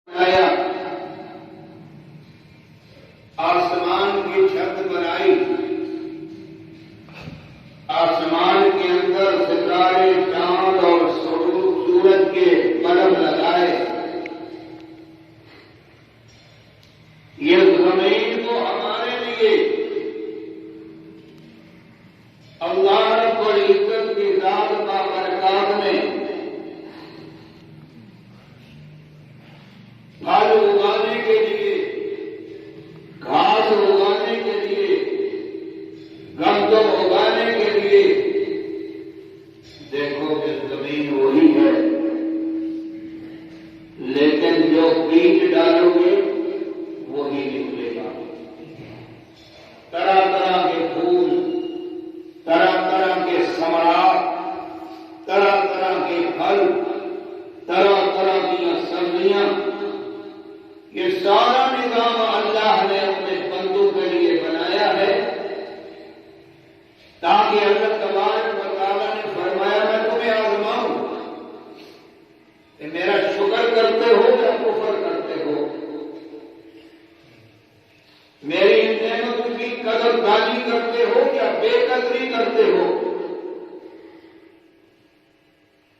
بنایا، آسمان کی چھت بنائی، آسمان کے اندر ستارے چاند اور سورج کے بلب لگائے، یہ زمین کو ہمارے لیے اللہ رب العزت کی ذات بابرکات نے پھل اگانے کے لیے، گھاس اگانے کے لیے، گندم اگانے کے لیے، دیکھو کہ زمین وہی ہے، لیکن جو بیج ڈالو گے وہی نکلے گا۔ طرح طرح کے پھول، طرح طرح کے ثمرات، طرح طرح کے پھل، طرح طرح کی سبزیاں، یہ سارا نظام اللہ نے اپنے بندوں کے لیے بنایا ہے، تاکہ اللہ تبارک و تعالیٰ نے فرمایا میں تمہیں آزماؤں کہ میرا شکر کرتے ہو یا کفر کرتے ہو، میری نعمتوں کی قدر دانی کرتے ہو یا بے قدری کرتے ہو۔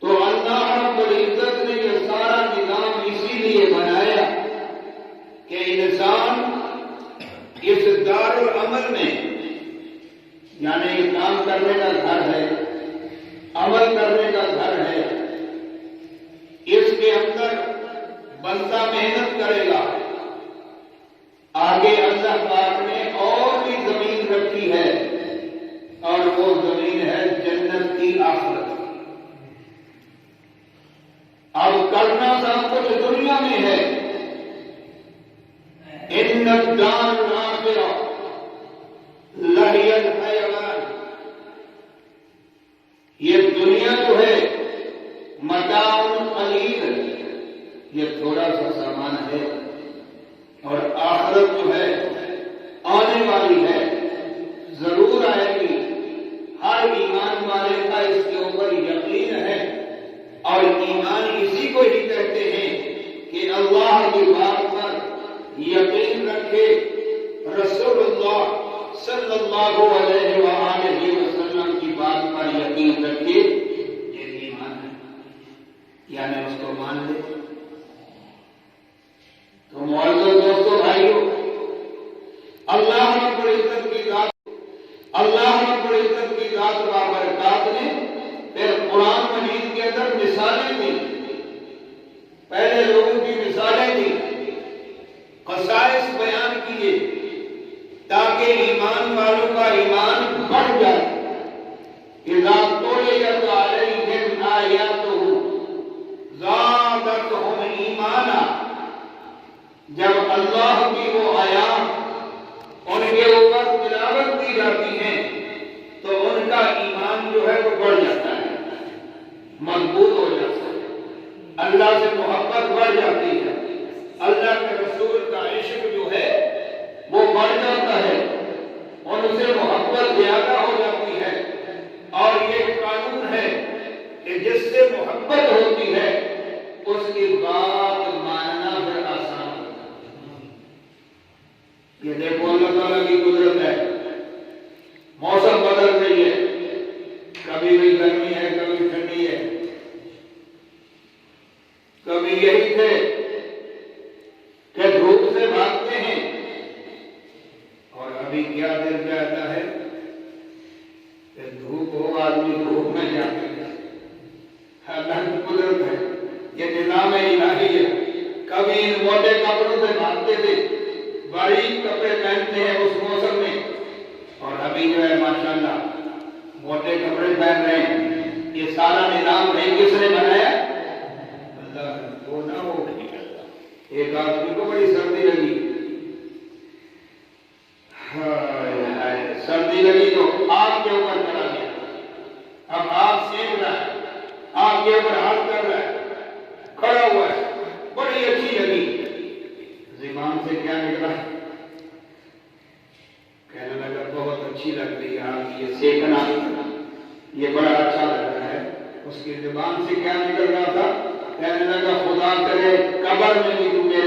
تو اللہ رب العزت نے یہ سارا نظام اسی لیے بنایا کہ انسان اس دار العمل میں، یعنی یہ کام کرنے کا گھر ہے، عمل کرنے کا گھر ہے، اس کے اندر بندہ محنت کرے گا۔ آگے اللہ پاک نے اور بھی زمین رکھی ہے، اور وہ زمین ہے جنت کی آخرت۔ اب کرنا سب کچھ دنیا میں ہے، ان الدار الآخرہ لہی الحیوان، یہ دنیا جو ہے متاع قلیل، یہ تھوڑا سا سامان ہے، اور آخرت جو ہے آنے والی ہے، ضرور آئے گی۔ ہر ایمان والے کا اس کے اوپر یقین ہے، اور ایمان اسی کو ہی کہتے ہیں کہ اللہ کی بات پر یقین رکھے، رسول اللہ صلی اللہ علیہ وآلہ وسلم کی بات پر یقین رکھے، یہ ایمان ہے، یعنی اس کو مان لے۔ تو معزز دوستو بھائیو، اللہ رب العزت کی ذات، اللہ رب العزت کی ذات بابرکات نے پھر قرآن مجید کے اندر مثالیں دی، پہلے لوگوں کی مثالیں دی، خصائص بیان کیے، تاکہ ایمان والوں کا ایمان بڑھ جائے۔ اذا تلیت علیہم آیاتہ زادتہم ایمانا، جب اللہ کی وہ آیات ان کے اوپر تلاوت کی جاتی ہیں تو ان کا ایمان جو ہے وہ بڑھ جاتا ہے، مضبوط ہو جاتا ہے، اللہ سے محبت بڑھ جاتی ہے، اللہ کے رسول کا عشق جو ہے وہ بڑھ جاتا ہے، ان سے محبت زیادہ ہو جاتی ہے۔ اور یہ قانون ہے کہ جس سے محبت ہوتی ہے اس کی بات ماننا پھر آسان ہوتا ہے۔ یہ دیکھو اللہ تعالیٰ کی قدرت ہے، موسم بدل رہی ہے، کبھی بھی گرمی ہے، کبھی ٹھنڈی ہے، کبھی یہی تھے کہ دھوپ سے بھاگتے ہیں، اور ابھی کیا دل کہتا ہے کہ دھوپ ہو آدمی دھوپ میں جاتے ہیں۔ اللہ کی قدرت ہے، یہ نظام الہی ہے۔ کبھی ان موٹے کپڑوں سے بھاگتے تھے، باریک کپڑے پہنتے ہیں اس موسم میں، اور ابھی جو ہے ماشاءاللہ موٹے کپڑے پہن رہے ہیں۔ یہ سارا نظام ہے کس نے بنایا؟ اللہ نے۔ وہ نہ ہو ایک آدمی کو بڑی سردی لگی، سردی لگی تو آگ کے اوپر چلا گیا، اب آگ سینک رہا ہے، آگ کے اوپر ہاتھ کر رہا ہے، کھڑا ہوا ہے، بڑی اچھی لگی، زبان سے کیا نکلا؟ کہنے لگا بہت اچھی لگ رہی ہے آگ، یہ سینکنا یہ بڑا اچھا لگ رہا ہے۔ اس کی زبان سے کیا نکل رہا تھا؟ کہنے لگا خدا کرے قبر میں بھی تو میرے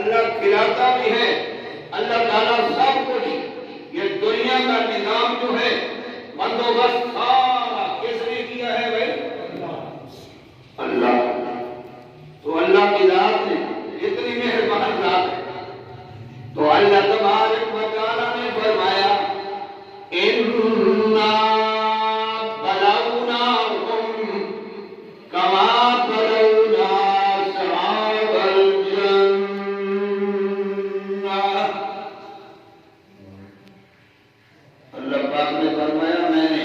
اللہ کھلاتا بھی ہے، اللہ تعالیٰ سب کچھ، یہ دنیا کا نظام جو ہے بندوبست سارا کس نے کیا ہے بھائی؟ اللہ۔ تو اللہ کی ذات نے اتنی مہربان ذات ہے، تو اللہ تبارک و تعالیٰ نے فرمایا اِنَّا بَلَوْنَاهُمْ كَمَا بَلَوْنَا أَصْحَابَ الْجَنَّةِ۔ اللہ پاک نے فرمایا میں نے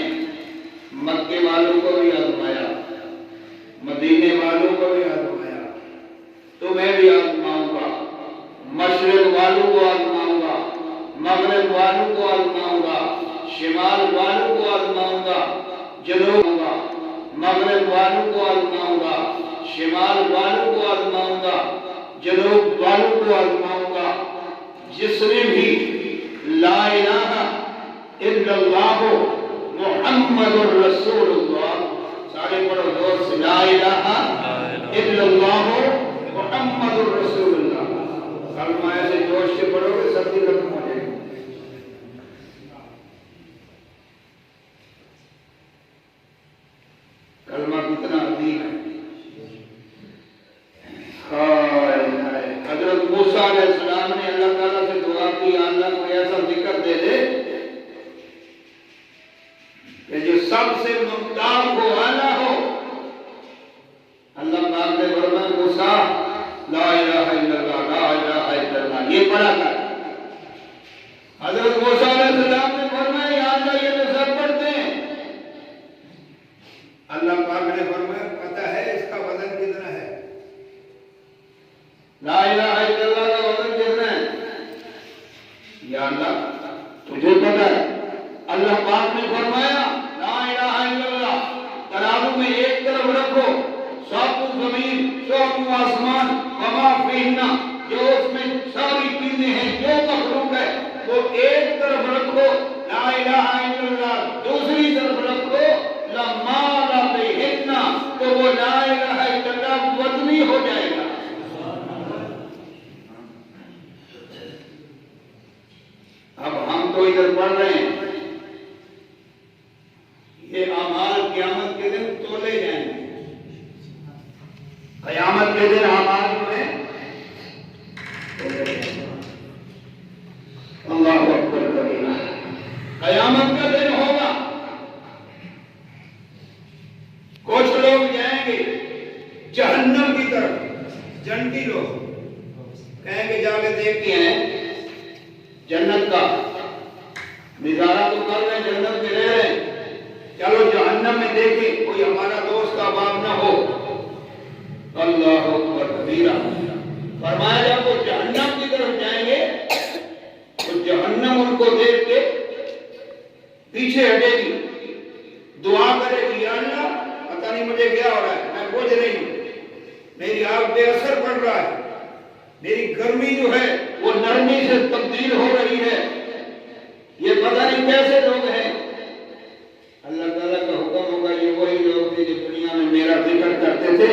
مکے والوں کو بھی آزمایا، مدینے والوں کو بھی آزمایا، تمہیں بھی آزماؤں گا، مشرق والوں کو آزماؤں گا، مغرب والوں کو آزماؤں گا، شمال والوں کو آزماؤں گا، جنوب گا، مغرب والوں کو آزماؤں گا، شمال والوں کو آزماؤں گا، جنوب والوں کو آزماؤں گا۔ جس نے بھی لا الہ الا اللہ محمد الرسول اللہ، سارے پڑھو زور سے، لا الہ الا اللہ محمد الرسول اللہ، کلمہ ایسے جوش سے پڑھو گے سردی ختم ہو جائے گی۔ کلمہ کتنا عظیم ہے، حضرت موسیٰ علیہ السلام نے اللہ تعالیٰ سے دعا کی، اللہ کو ایسا ذکر دے دے کہ جو سب سے ممتاز ہو، اعلیٰ ہو۔ اللہ پاک نے فرمایا موسیٰ لا الہ الا اللہ، لا الہ الا اللہ، یہ پڑھا کر۔ حضرت موسیٰ علیہ السلام نے فرمایا یا اللہ یہ تو سب پڑھتے ہیں۔ اللہ پاک نے فرمایا پتہ ہے اس کا وزن کتنا ہے؟ لا الہ الا اللہ کا وزن کتنا ہے؟ یا اللہ تجھے پتہ ہے؟ اللہ پاک نے فرمایا لا الہ الا اللہ ترازو میں ایک طرف رکھو، سب زمین سب آسمان وما فیہن، جو اس میں ساری چیزیں ہیں، جو مخلوق ہے وہ ایک طرف رکھو، لا الہ الا اللہ دوسری طرف رکھو، لما لبہن، تو وہ لا الہ الا اللہ وزنی ہو جائے گا۔ اب ہم تو ادھر پڑھ رہے ہیں، یہ اعمال قیامت کے دن تولے جائیں گے، قیامت کے دن اعمال میں اللہ اکبر کبیرہ، قیامت کا دن ہوگا، کچھ لوگ جائیں گے جہنم کی طرف، جنتی لوگ کہیں گے جا کے دیکھتے ہیں جنت کا نظارہ تو کر رہے ہیں، جنت میں رہ رہے ہیں، چلو جہنم میں دیکھیں کوئی ہمارا دوست کا باپ نہ ہو۔ اللہ اکبر کبیرہ، فرمایا جب وہ جہنم کی طرف جائیں گے تو جہنم ان کو دیکھ کے پیچھے ہٹے گی، دعا کرے گی یا اللہ پتہ نہیں مجھے کیا ہو رہا ہے، میں بوجھ رہی ہوں، میری آگ بے اثر پڑ رہا ہے، میری گرمی جو ہے وہ نرمی سے تبدیل ہو رہی ہے، یہ پتہ نہیں کیسے لوگ ہیں۔ اللہ تعالیٰ کا حکم ہوگا یہ وہی لوگ تھے جو دنیا میں میرا ذکر کرتے تھے۔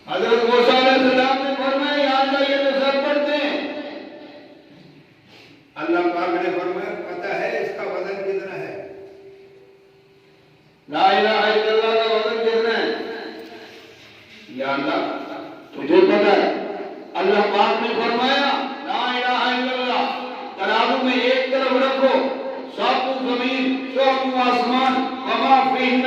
حضرت موسیٰ علیہ السلام نے فرمایا یا اللہ یہ تو سب پڑھتے ہیں۔ اللہ پاک نے فرمایا پتہ ہے اس کا وزن کتنا ہے؟ لا الہ الا اللہ کا وزن کتنا ہے؟ یا اللہ تجھے پتہ ہے؟ اللہ پاک نے فرمایا لا الہ الا اللہ ترازو میں ایک طرف رکھو، سب زمین سب آسمان وما فیہن،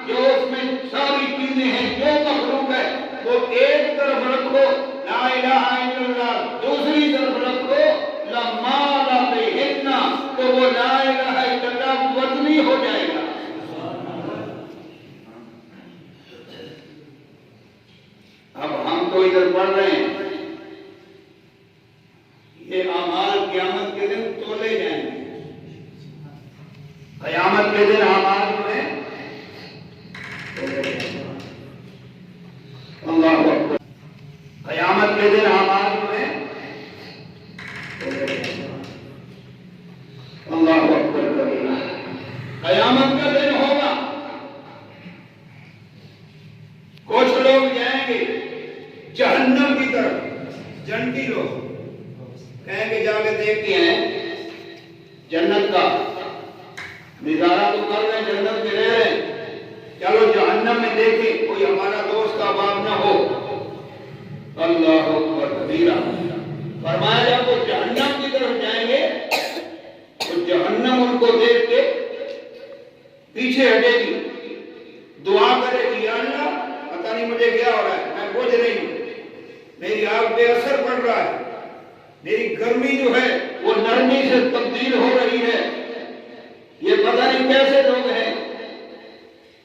جو اس میں ساری چیزیں ہیں، جو مخلوق ہے وہ ایک طرف رکھو، لا الہ الا اللہ دوسری طرف رکھو، لما لبہن، تو وہ لا الہ الا اللہ وزنی ہو جائے گا۔ اب ہم تو ادھر پڑھ رہے ہیں، یہ اعمال قیامت کے دن تولے جائیں گے، قیامت کے دن اعمال میں اللہ اکبر، قیامت کے دن اعمال میں اللہ اکبر کبیرہ، قیامت کا دن ہوگا، کچھ لوگ جائیں گے جہنم کی طرف، جنتی لوگ کہیں کہ جا کے دیکھتے ہیں جنت کا نظارہ تو کر رہے ہیں، جنت میں رہ رہے ہیں، چلو جہنم میں دیکھیں کوئی ہمارا دوست احباب نہ ہو۔ اللہ اکبر کبیرہ۔ فرمایا جب وہ جہنم کی طرف جائیں گے تو جہنم ان کو دیکھ کے پیچھے ہٹے گی، دعا کرے گی یا اللہ پتہ نہیں مجھے کیا ہو رہا ہے، میں بوجھ رہی ہوں، میری آگ بے اثر پڑ رہا ہے، میری گرمی جو ہے وہ نرمی سے تبدیل ہو رہی ہے، یہ پتہ نہیں کیسے لوگ ہیں۔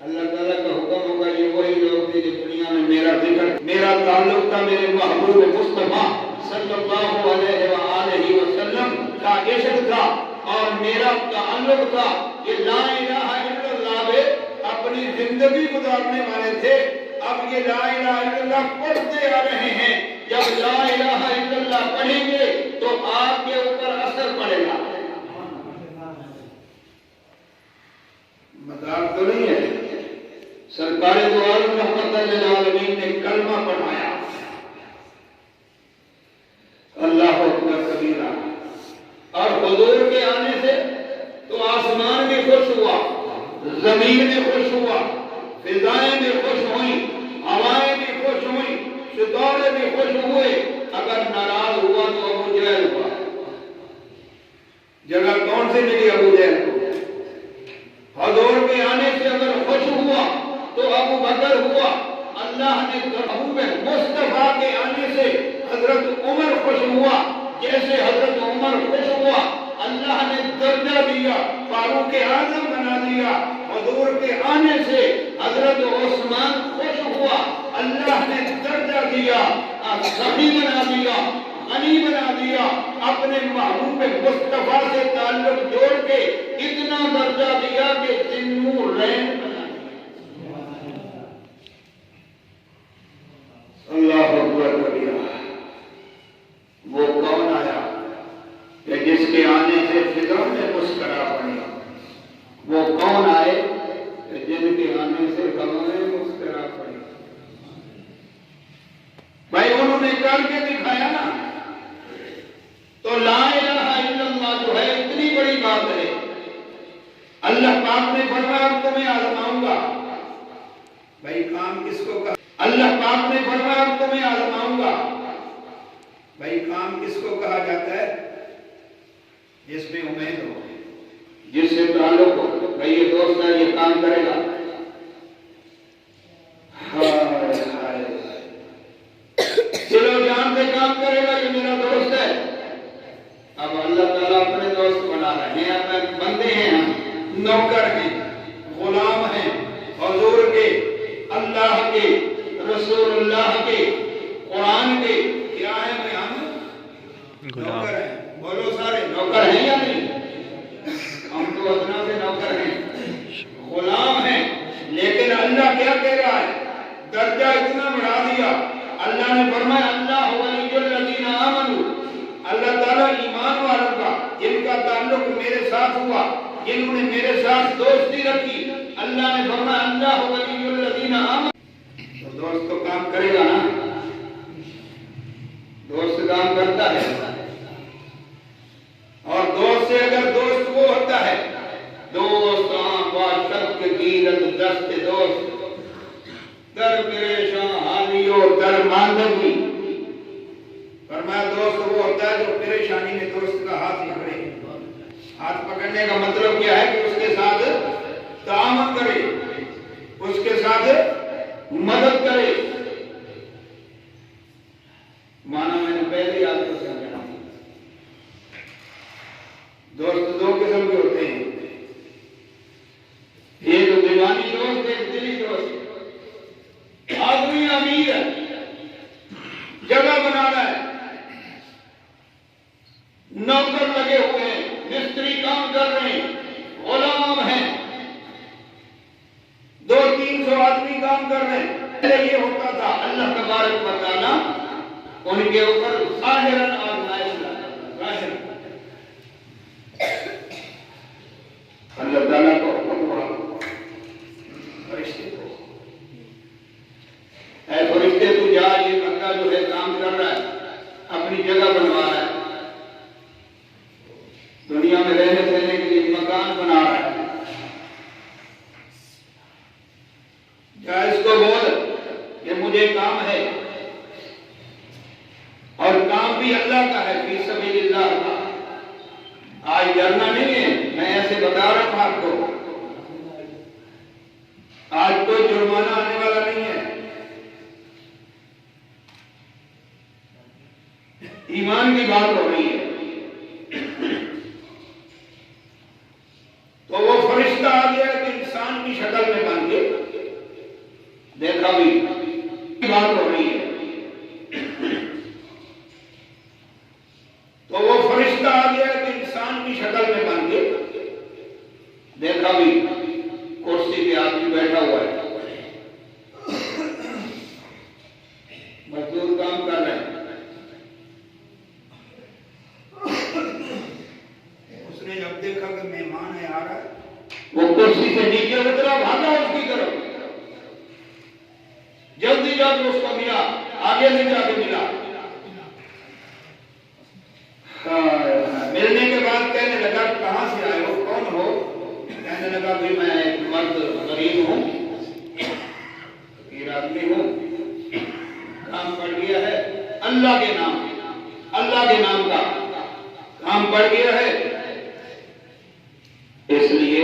اللہ تعالیٰ کا حکم ہوگا یہ وہی لوگ تھے جو دنیا میں میرا ذکر، میرا تعلق تھا میرے محبوب مصطفیٰ صلی اللہ علیہ وآلہ وسلم کا عشق تھا اور میرا تعلق تھا کہ لا الہ الا اللہ میں اپنی زندگی گزارنے والے تھے، اب یہ لا الہ الا اللہ پڑھتے آ رہے ہیں، جب لا الہ الا اللہ پڑھیں گے تو آپ کے اوپر اثر پڑے گا۔ مذاق تو نہیں ہے، سرکار دو عالم رحمت للعالمین نے کلمہ پڑھایا، اللہ اکبر کبیرہ، اور حضور کے آنے سے تو آسمان بھی خوش ہوا، زمین بھی خوش ہوا، فضائیں بھی خوش ہوئیں، ہوائیں بھی خوش ہوئیں، ستارے بھی خوش ہوئے۔ اگر ناراض ہوا تو ابو جہل ہوا، جگہ کون سی ملی ابو جہل کو؟ حضور کے آنے سے اگر خوش ہوا تو ابو بکر ہوا، اللہ نے محبوب مصطفیٰ کے آنے سے حضرت عمر خوش ہوا، جیسے حضرت عمر خوش ہوا اللہ نے درجہ دیا، فاروق اعظم بنا دیا، حضور کے آنے سے حضرت عثمان خوش ہوا، اللہ نے درجہ دیا، سخی بنا دیا، غنی بنا دیا، اپنے محبوب مصطفیٰ سے تعلق جوڑ کے اتنا درجہ دیا کہ ذو الرین بنا دیا۔ اللہ اکبر کبیرہ۔ وہ کون آیا کہ جس کے آنے سے فضا میں مسکرا پڑی؟ وہ کون آئے کہ جن کے آنے سے ہوائیں مسکرا پڑی؟ بھائی انہوں نے کر کے دکھایا نا، تو لا الہ الا اللہ جو ہے اتنی بڑی بات ہے۔ اللہ پاک نے فرمایا اب تمہیں آزماؤں گا، بھائی کام کس کو کہا؟ اللہ پاک نے فرمایا اب تمہیں آزماؤں گا، بھائی کام کس کو کہا جاتا ہے؟ جس میں امید ہو، جس سے تعلق ہو، بھائی یہ دوست ہے یہ کام کرے گا، چلو جان سے کام کرے گا یہ میرا دوست ہے۔ اب اللہ تعالیٰ اپنے دوست بنا رہے ہیں، اپنے بندے ہیں، ہم نوکر ہیں، غلام ہیں، حضور کے، اللہ کے، رسول اللہ کے، قرآن کے، کیا ہے میں ہم نوکر ہیں۔ بولو سارے نوکر ہیں یا نہیں؟ ہم تو ادنا سے نوکر ہیں، غلام ہیں، لیکن اللہ کیا کہہ رہا ہے؟ درجہ اتنا بڑھا دیا، اللہ نے فرمایا اللہ ولی الذین آمنوا، اللہ تعالیٰ ایمان والوں کا جن کا تعلق میرے ساتھ ہوا، جنہوں نے میرے ساتھ دوستی رکھی، اللہ نے فرمایا اللہ ولی الذین آمنوا۔ تو دوست تو کام کرے گا نا، دوست کام کرتا ہے، اور دوست سے اگر دوست وہ ہوتا ہے، دوست آنکھ شب کے گیرت دست دوست، در پریشان حالی اور در ماندگی۔ فرمایا دوست وہ ہوتا ہے جو پریشانی میں دوست کا ہاتھ پکڑے۔ ہاتھ پکڑنے کا مطلب کیا ہے کہ اس کے ساتھ تعاون کرے، اس کے ساتھ مدد کرے۔ مانا میں نے پہلے آپ کو سمجھا، دوست دو قسم کے ہوتے ہیں، ایک دیوانی دوست، ایک دلی دوست۔ آدمی امیر ہے، جگہ بنا رہا ہے، نوکر لگے ہوئے ہیں، مستری کام کر رہے ہیں، غلام ہیں، 200-300 آدمی کام کر رہے ہیں۔ پہلے یہ ہوتا تھا اللہ تبارک و تعالیٰ ان کے اوپر ظاہراً آزمائش لاتا تھا، ظاہراً۔ اللہ تعالیٰ کو حکم ہوا فرشتے کو، اے فرشتے تو جا، یہ بندہ جو ہے کام کر رہا ہے، اپنی جگہ بنوا رہا ہے، دنیا میں رہنے سہنے کے لیے مکان بنا رہا ہے، کیا اس کو بول کہ مجھے کام ہے، اور کام بھی اللہ کا ہے، فی سبیل اللہ کا۔ آج ڈرنا نہیں ہے، میں ایسے بتا رہا ہوں آپ کو، آج کوئی جرمانہ آنے والا نہیں ہے۔ ایمان کی بات ہو رہی ہے۔ تو وہ فرشتہ آ گیا کہ انسان کی شکل میں بن کے دیکھا بھی بات ہو رہی ہے۔ تو وہ فرشتہ آ گیا کہ انسان کی شکل میں بن کے دیکھا بھی، کرسی پہ آدمی بیٹھا ہوا ہے، مزدور کام کر رہے ہیں۔ اس نے جب دیکھا کہ مہمان ہے آ رہا ہے، وہ کرسی سے نیچے اترا، بھاگا اس کی طرف، جلدی جا کے اس کو ملا، آگے سے جا کے ملا۔ ملنے کے بعد کہنے لگا کہاں سے آئے ہو، کون ہو؟ کہنے لگا بھی میں ایک مرد غریب ہوں، فقیر آدمی ہوں، کام پڑ گیا ہے اللہ کے نام، اللہ کے نام کا کام پڑ گیا ہے، اس لیے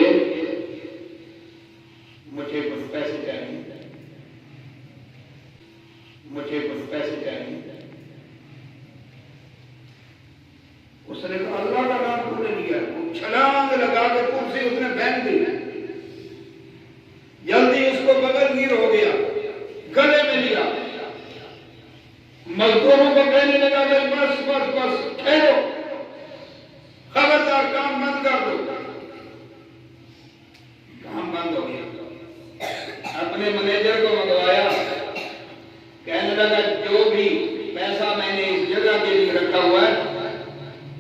مجھے کچھ پیسے چاہیے، مجھے کچھ پیسے چاہیے۔ اس نے کہا اللہ کا نام تو نے لیا، چھلانگ لگا کے کرسی اس نے پھینک دی، جلدی اس کو بغل گیر ہو گیا، گلے میں لیا، مزدوروں کو کہنے لگا کہ بس بس بس ٹھہرو، خبردار کام بند کر دو۔ کام بند ہو گیا۔ اپنے مینیجر کو منگوایا، کہنے لگا جو بھی پیسہ میں نے اس جگہ کے لیے رکھا ہوا ہے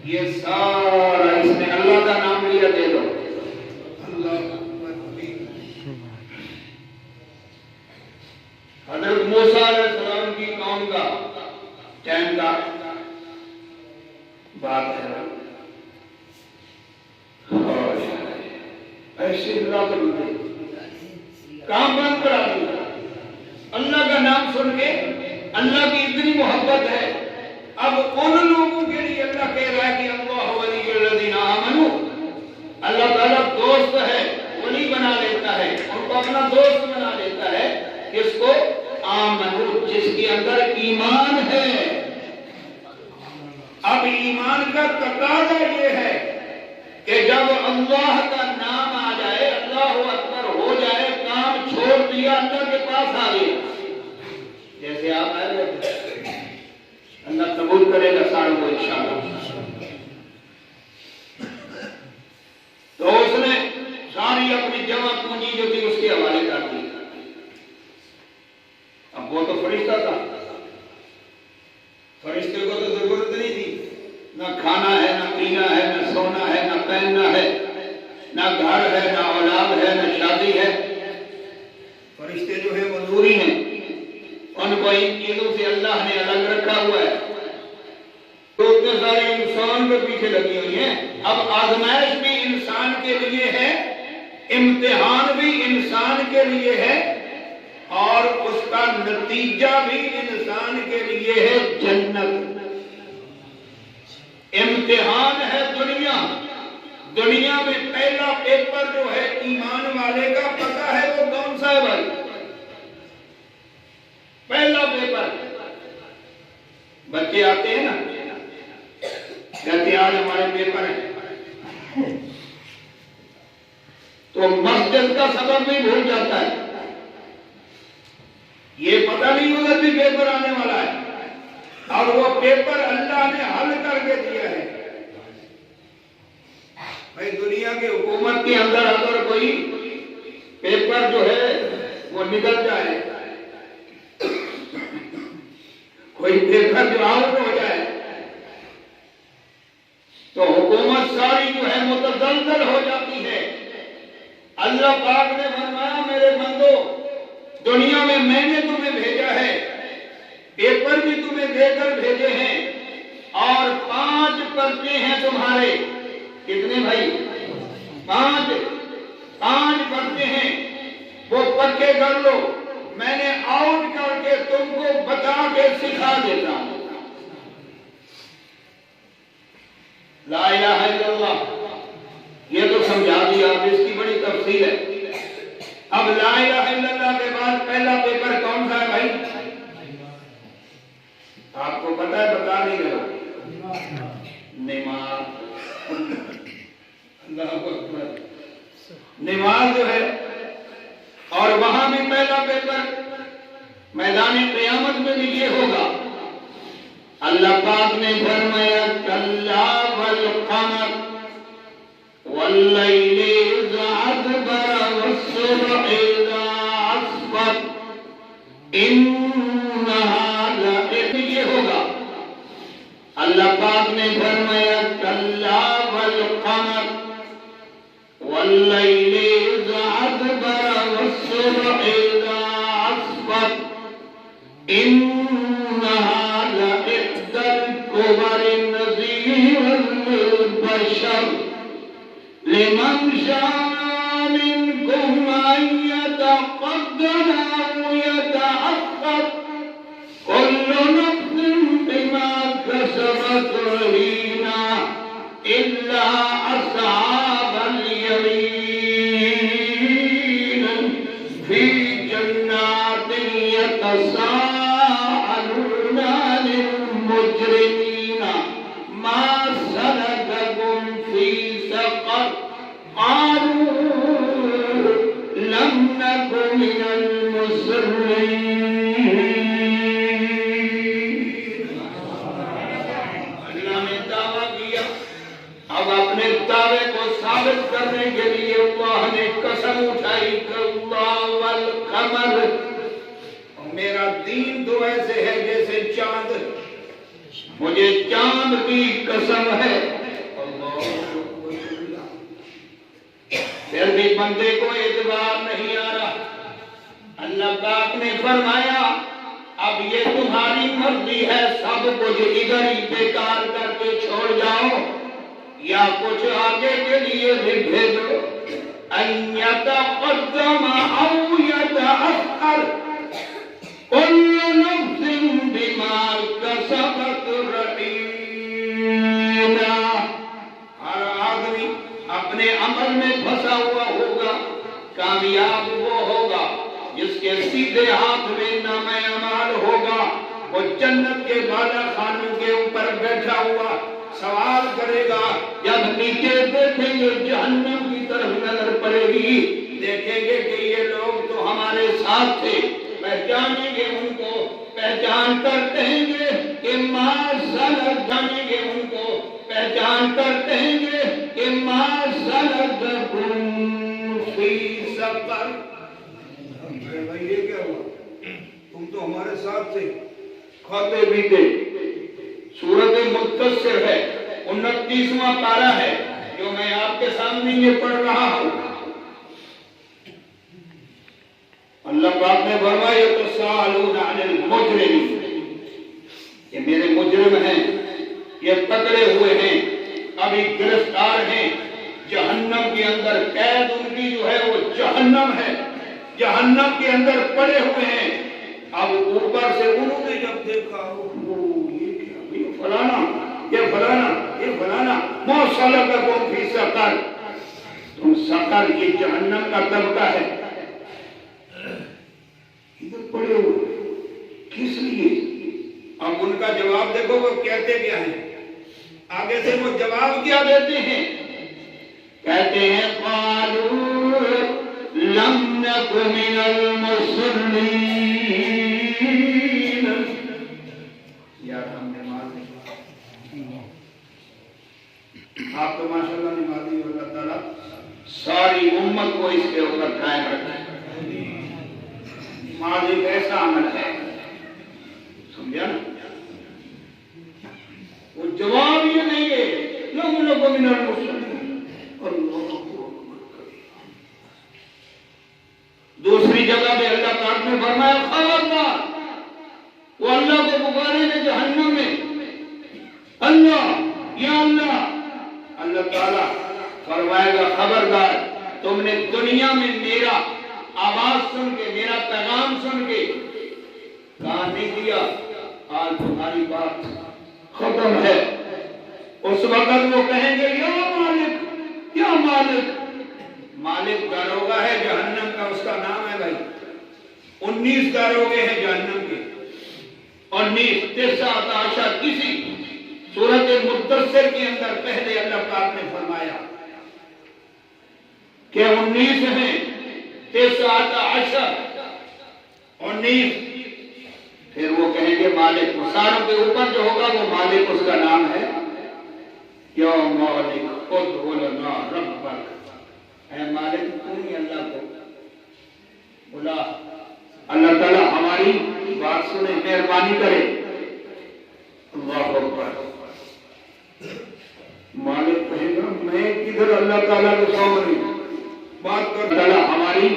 یہ سارا اس نے اللہ کا نام لیا، دے دو۔ حضرت موسیٰ علیہ السلام کی قوم کا ٹائم کا بات ہے، ایسے اللہ کو کام بند کرا دیا۔ اللہ کا نام سن کے اللہ کی اتنی محبت ہے، اب ان لوگوں کے لیے اللہ کہہ رہا ہے کہ اللہ ولی الذین آمنوا، اللہ تعالیٰ دوست ہے، ولی بنا لیتا ہے، ان کو اپنا دوست بنا لیتا ہے، جس کو آمنوا، جس کے اندر ایمان ہے۔ اب ایمان کا تقاضا یہ ہے کہ جب اللہ کا نام آ جائے، اللہ اکبر ہو جائے، کام چھوڑ دیا، اللہ کے پاس آ گئے، جیسے آپ آئے گئے، اللہ قبول کرے گا ساروں کو انشاءاللہ۔ تو اس نے ساری اپنی جمع پونجی جو تھی اس کے حوالے کر دی۔ اب وہ تو فرشتہ تھا، فرشتے کو تو ضرورت نہیں تھی، نہ کھانا ہے، نہ پینا ہے، نہ سونا ہے، نہ پہننا ہے، نہ گھر ہے، نہ اولاد ہے، نہ شادی ہے۔ فرشتے جو ہیں وہ نوری ہیں، ان کو ان چیزوں سے اللہ نے الگ رکھا ہوا ہے۔ تو اتنے سارے انسان کے پیچھے لگی ہوئی ہیں۔ اب آزمائش بھی انسان کے لیے ہے، امتحان بھی انسان کے لیے ہے، اور اس کا نتیجہ بھی انسان کے لیے ہے جنت۔ امتحان ہے دنیا، دنیا میں پہلا پیپر جو ہے ایمان والے کا پتہ ہے وہ کون سا ہے بھائی؟ پہلا پیپر، بچے آتے ہیں نا، کہتے ہیں آج ہمارے پیپر ہیں، تو مسجد کا سبب بھی بھول جاتا ہے، یہ پتہ نہیں ہوگا بھی پیپر آنے والا ہے، اور وہ پیپر اللہ نے حل کر کے دیا ہے۔ بھائی دنیا کی حکومت کے اندر اگر کوئی پیپر جو ہے وہ نکل جائے، کوئی پیپر جو آؤٹ ہو جائے، تو حکومت ساری جو ہے متزلزل ہو جاتی ہے۔ اللہ پاک نے فرمایا میرے بندو، دنیا میں نے تمہیں بھیجا ہے، پیپر بھی تمہیں دے کر بھیجے ہیں، اور 5 پرچے ہیں تمہارے، کتنے بھائی؟ 5 بنتے ہیں، وہ پکے کر لو، میں نے آؤٹ کر کے تم کو بتا کے سکھا دیتا ہوں۔ لا الہ الا اللہ، یہ تو سمجھا دیا، اب اس کی بڑی تفصیل ہے۔ اب لا الہ الا اللہ کے بعد پہلا پیپر کون سا ہے بھائی؟ آپ کو پتا ہے؟ بتا نہیں رہا، نماز۔ اللہ اکبر، نماز جو ہے، اور وہاں بھی پہلا پیپر میدان قیامت میں بھی یہ ہوگا۔ اللہ پاک نے فرمایا کلا والقمر واللیل اذا ادبر والصبح اذا اسفر انہا لعبر، یہ ہوگا۔ اللہ پاک نے فرمایا کلا والقمر واللیل اذا ادبر والصبح اذا اسفر انہا لإحدى الكبر نذيرا للبشر لمن شاء منكم أن يتقدم أو يتأخر كل نفس بما كسبت رهينة إلا أصحاب اليمين في جنات يتساءلون عن المجرمين ما سلككم في سقر قالوا لم نك من المصلين۔ اللہ نے دعویٰ کیا، اب اپنے دعوے کو ثابت کرنے کے لیے اللہ نے قسم اٹھائی کہ اللہ والقمر، میرا دین تو ایسے ہے جیسے چاند، مجھے چاند کی قسم ہے۔ پھر بھی بندے کو اعتبار نہیں آ رہا۔ اللہ پاک نے فرمایا اب یہ تمہاری مرضی ہے، سب کچھ ادھر ہی بیکار کر کے چھوڑ جاؤ یا کچھ آگے کے لیے بھی بھیجو۔ ان یتقدم او یتأخر کل نفس بما کسبت رہینہ، ہر آدمی اپنے عمل میں پھنسا ہوا ہوگا، کامیاب وہ ہوگا جس کے سیدھے ہاتھ میں نامہ اعمال ہوگا، وہ جنت کے بالا خانوں کے اوپر بیٹھا ہوا سوال کرے گا، جب نیچے دیکھیں گے جہنم کی طرف نظر پڑے گی، دیکھیں گے کہ یہ لوگ تو ہمارے ساتھ تھے، پہچانیں گے ان کو، پہچان کر کہیں گے کہ ما سلککم، گے ان کو پہچان کر کہیں گے کہ ما سلککم فی سقر۔ بھائی یہ کیا ہوا؟ تم تو ہمارے ساتھ تھے، کھاتے پیتے۔ سورۃ مدثر ہے، 29واں پارہ ہے جو میں آپ کے سامنے یہ پڑھ رہا ہوں۔ اللہ پاک نے فرمایا یتساءلون عن المجرمین، یہ میرے مجرم ہیں، یہ پکڑے ہوئے ہیں، ابھی گرفتار ہیں، جہنم کے اندر قید ان کی جو ہے وہ جہنم ہے، جہنم کے اندر پڑے ہوئے ہیں۔ اب اوپر سے انہوں نے جب دیکھا یہ کیا، یہ فلانا، یہ فلانا، یہ فلانا، ما سلککم فی سقر، تم سقر یہ جہنم کا طبقہ ہے، ادھر پڑے ہوئے کس لیے؟ اب ان کا جواب دیکھو وہ کہتے کیا ہیں، آگے سے وہ جواب کیا دیتے ہیں، کہتے ہیں قالوا لم نک من المصلین، یار ہم نماز نہیں، آپ تو ماشاءاللہ نمازی، اللہ تعالیٰ ساری امت کو اس کے اوپر قائم رکھے۔ نماز ایک ایسا عمل ہے، سمجھا نا؟ وہ جواب یہ دیں گے لم نک من المصلین، اللہ اکبر۔ دوسری جگہ پہ اللہ پاک نے فرمایا خبردار، وہ اللہ کو پکارے گے جہنم میں، اللہ یا اللہ، اللہ تعالیٰ فرمائے گا خبردار تم نے دنیا میں میرا آواز سن کے میرا پیغام سن کے کام نہیں کیا، آج تمہاری بات ختم ہے۔ اس وقت وہ کہیں گے یا مالک یا مالک، مالک داروغہ ہے جہنم کا، اس کا نام ہے بھائی، 19 داروغے ہیں جہنم کے، 19 تسعۃ عشر، کسی سورۃ مدثر کے اندر پہلے اللہ پاک نے فرمایا کہ 19 ہیں، تسعۃ عشر 19، پھر وہ کہیں گے مالک، ساروں کے اوپر جو ہوگا وہ مالک، اس کا نام ہے یا مالک ادع لنا ربک، اے مالک تم ہی اللہ کو بلا۔ اللہ تعالیٰ ہماری بات سنے، مہربانی کرے۔ اللہ اکبر۔ مالک کہے گا میں کدھر اللہ تعالیٰ کے سامنے بات کر، تعالیٰ ہماری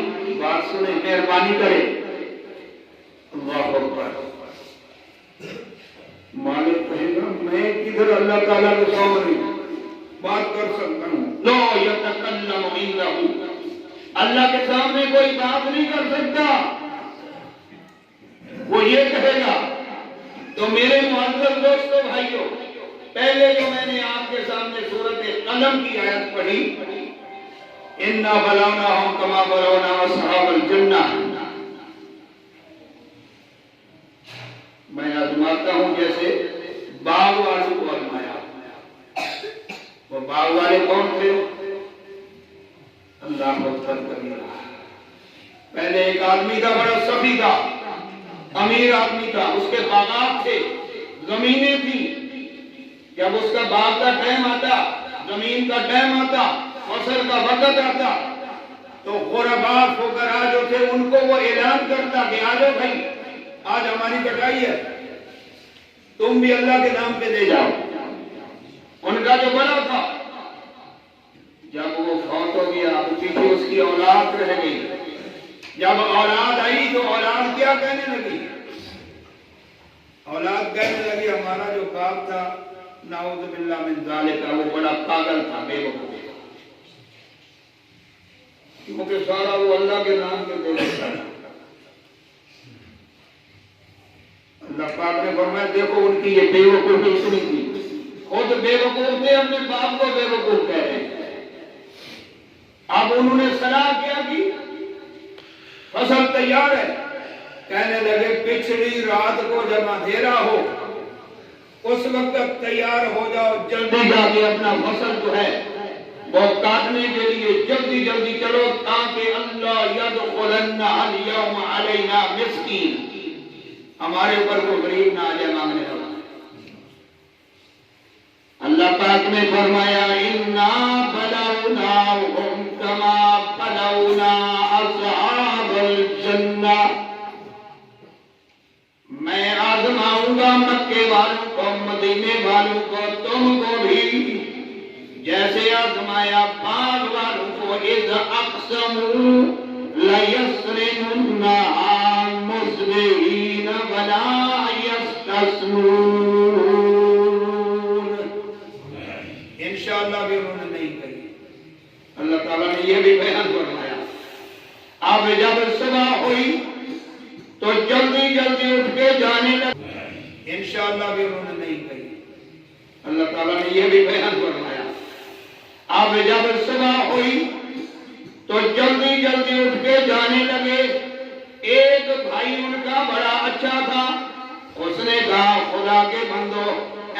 بات سنے، مہربانی کرے۔ اللہ اکبر۔ مالک کہے گا میں کدھر اللہ تعالیٰ کے سامنے بات کر سکتا ہوں؟ لا یتکلم عنہ، اللہ کے سامنے کوئی بات نہیں کر سکتا، وہ یہ کہے گا۔ تو میرے معزز دوستو بھائیو، پہلے جو میں نے آپ کے سامنے سورۃ قلم کی آیت پڑھی، اِنَّا بَلَوْنَاهُمْ كَمَا بَلَوْنَا أَصْحَابَ الْجَنَّةِ، میں آزماتا ہوں جیسے باغ والوں کو آزمایا۔ وہ باغ والے کون تھے؟ اللہ اکبر کبیرہ۔ پہلے ایک آدمی تھا، بڑا سخی تھا، امیر آدمی تھا، اس کے باغات تھے، زمینیں تھیں۔ جب اس کا باغ کا ٹائم آتا، زمین کا ٹائم آتا، فصل کا وقت آتا، تو غربا فقراء جو تھے ان کو وہ اعلان کرتا کہ آ جاؤ بھائی، آج ہماری کٹائی ہے، تم بھی اللہ کے نام پہ دے جاؤ۔ ان کا جو بڑا تھا، جب وہ فوت ہو گیا، پیچھے اس کی اولاد رہ گئی۔ جب اولاد آئی تو اولاد کیا کہنے لگی؟ اولاد کہنے لگی ہمارا جو باپ تھا نعوذ باللہ من ذالک، وہ بڑا پاگل تھا، بے وقوف، کیونکہ سارا وہ اللہ کے نام پہ دے دیتا تھا۔ اللہ پاک نے فرمایا دیکھو ان کی یہ بے وقوفی اتنی تھی، خود بے وقوف تھے، اپنے باپ کو بے وقوف کہہ رہے ہیں۔ اب انہوں نے صلاح کیا کی فصل تیار ہے، کہنے لگے پچھلی رات کو جب اندھیرا ہو اس وقت تیار ہو جاؤ، جلدی جا کے اپنا فصل جو ہے وہ کاٹنے کے لیے جلدی جلدی چلو، تاکہ اللہ یدخلن اليوم علینا مسکین، ہمارے اوپر کوئی غریب نہ آ جائے مانگنے والا۔ اللہ پاک نے فرمایا انا بلوناہم کما بلونا اصحاب الجنہ، میں آزماؤں گا مکے والوں کو، مدینے والوں کو، تم کو بھی جیسے آزمایا باغ والوں کو۔ اذ اقسموا لیصرمنہا مصبحین ولا یستثنون، انشاءاللہ بھی انہوں نے نہیں کہی۔ اللہ تعالیٰ نے یہ بھی بیان فرمایا، اب جب صبح ہوئی تو جلدی جلدی اٹھ کے جانے لگے، انشاءاللہ بھی انہوں نے نہیں کہی۔ اللہ تعالیٰ نے یہ بھی بیان فرمایا، اب جب صبح ہوئی تو جلدی جلدی اٹھ کے جانے لگے۔ ایک بھائی ان کا بڑا اچھا تھا، اس نے کہا خدا کے بندو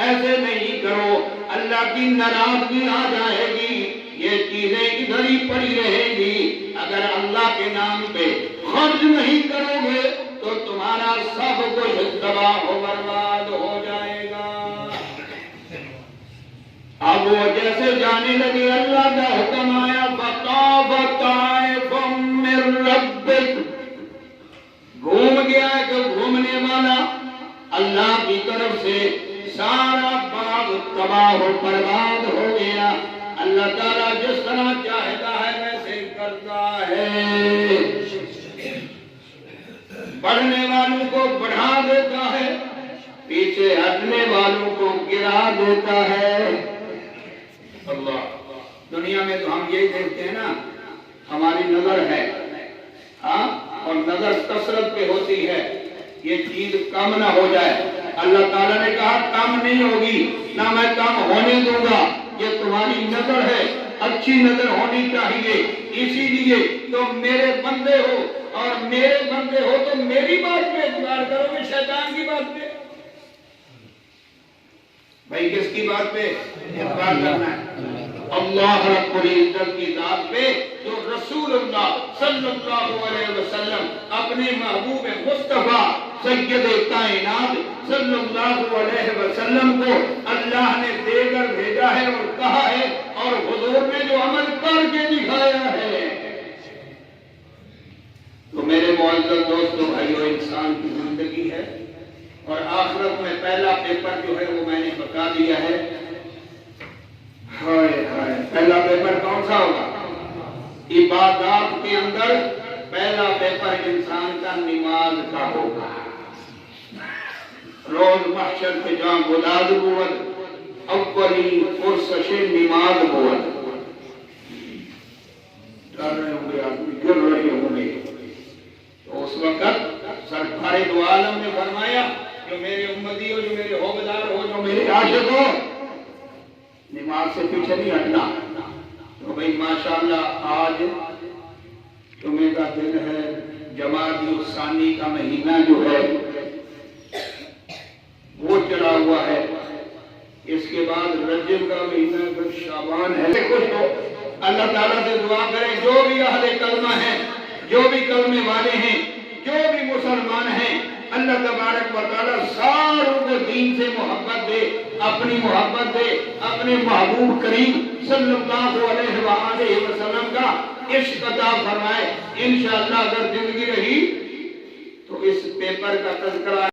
ایسے نہیں کرو، اللہ کی ناراضگی آ جائے گی، یہ چیزیں ادھر ہی پڑی رہیں گی، اگر اللہ کے نام پہ خرچ نہیں کرو گے تو تمہارا سب کچھ تباہ و برباد ہو جائے گا۔ اب وہ جیسے جانے لگے اللہ کا حکم آیا فطاف طائف من ربک، گھوم گیا ایک گھومنے والا اللہ کی طرف سے، سارا باغ تباہ و برباد ہو گیا۔ اللہ تعالیٰ جس طرح چاہتا ہے ویسے کرتا ہے، بڑھنے والوں کو بڑھا دیتا ہے، پیچھے ہٹنے والوں کو گرا دیتا ہے۔ اللہ۔ دنیا میں تو ہم یہی دیکھتے ہیں نا، ہماری نظر ہے، ہاں، اور نظر کثرت پہ ہوتی ہے، یہ چیز کم نہ ہو جائے۔ اللہ تعالیٰ نے کہا کم نہیں ہوگی، نہ میں کم ہونے دوں گا، یہ تمہاری نظر ہے، اچھی نظر ہونی چاہیے۔ اسی لیے تم میرے بندے ہو، اور میرے بندے ہو تو میری بات پہ اعتبار کرو گے، شیطان کی بات پہ؟ بھائی کس کی بات پہ اعتبار کرنا ہے؟ اللہ رب العزت کی ذات پہ، جو رسول اللہ صلی اللہ علیہ وسلم اپنے محبوب مصطفیٰ سید کائنات صلی اللہ علیہ وسلم کو اللہ نے دے کر بھیجا ہے اور کہا ہے، اور حضور نے جو عمل کر کے دکھایا ہے۔ تو میرے معزز دوستو بھائیو، انسان کی زندگی ہے، اور آخرت میں پہلا پیپر جو ہے وہ میں نے بتا دیا ہے۔ پہلا پیپر کون سا ہوگا؟ عبادات کے اندر پہلا پیپر انسان کا نماز کا ہوگا۔ روز محشر کے جہاں بلاد بود، اولی پرسش نماز بود۔ ڈر رہے ہوں گے آدمی، گر رہے ہوں گے، تو اس وقت سرکار دو عالم نے فرمایا، جو میرے امتی ہو، جو میرے حوبدار ہو، جو میرے عاشق ہو، نماز سے پیچھے نہیں ہٹنا۔ تو بھئی ماشاءاللہ آج جمعہ کا دن ہے، جمادی الثانی کا مہینہ جو ہے وہ چلا ہوا ہے، اس کے بعد رجب کا مہینہ پھر شعبان ہے۔ خوش ہو، اللہ تعالیٰ سے دعا کریں، جو بھی اہل کلمہ ہیں، جو بھی کلمے والے ہیں، جو بھی مسلمان ہیں، اللہ تبارک و تعالیٰ ساروں کو دین سے محبت دے، اپنی محبت دے، اپنے محبوب کریم صلی اللہ علیہ وآلہ وسلم کا عشق عطا فرمائے۔ انشاءاللہ اگر زندگی رہی تو اس پیپر کا تذکرہ